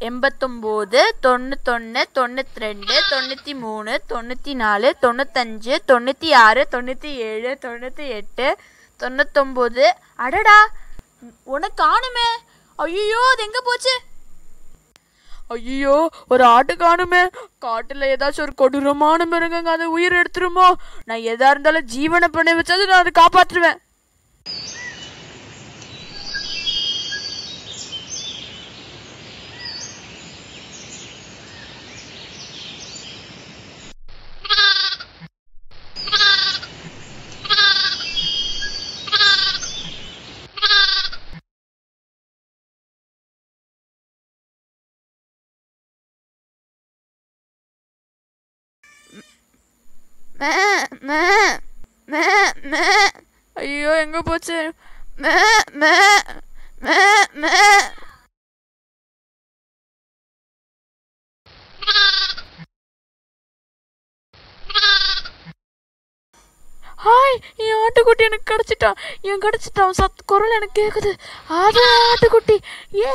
89 91 92 93 94 95 96 97 98 99. அடடா, உனக்கு காணுமே. ஐயோ, அது எங்க போச்சு? ஐயோ, ஒரு ஆட்டு காணுமே. காட்டுல ஏதாச்சும் ஒரு கொடூரமான மிருகங்க அதை உயிர் எடுத்துருமோ? நான் எதா இருந்தாலும் ஜீவனை பண்ண வச்சாது நான் அதை காப்பாற்றுவேன். ஐயோ, எங்க போச்சு? ஹாய், என் ஆட்டுக்குட்டி எனக்கு கிடைச்சிட்டான். சத்து குரல் எனக்கு கேக்குது. அது ஆட்டுக்குட்டி. ஏ,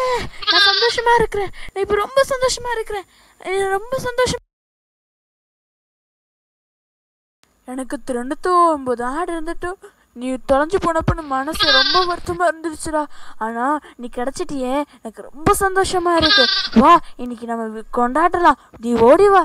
நான் சந்தோஷமா இருக்கிறேன். நான் இப்ப ரொம்ப சந்தோஷமா இருக்கிறேன். ரொம்ப சந்தோஷம். எனக்கு 99 ஆடு இருந்துட்டும் நீ தொலைஞ்சு போனப்பன்னு மனசு ரொம்ப வருத்தமா இருந்துருச்சுடா. ஆனா நீ கிடைச்சிட்டியே, எனக்கு ரொம்ப சந்தோஷமா இருக்கு. வா, இன்னைக்கு நம்ம கொண்டாடலாம். நீ ஓடி வா.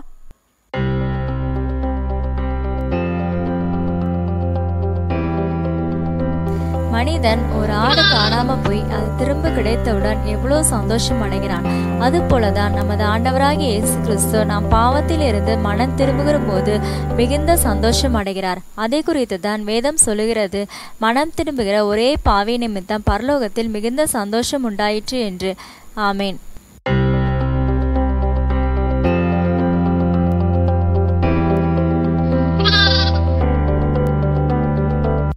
மனிதன் ஒரு ஆடு காணாம போய் அது திரும்ப கிடைத்தவுடன் எவ்வளவு சந்தோஷம் அடைகிறான். அது போலதான் நமது ஆண்டவராகிய இயேசு கிறிஸ்து நாம் பாவத்தில் இருந்து மனம் திரும்புகிற போது மிகுந்த சந்தோஷம் அடைகிறார். அதை குறித்து தான் வேதம் சொல்லுகிறது, மனம் திரும்புகிற ஒரே பாவி நிமித்தம் பரலோகத்தில் மிகுந்த சந்தோஷம் உண்டாயிற்று என்று. ஆமேன்.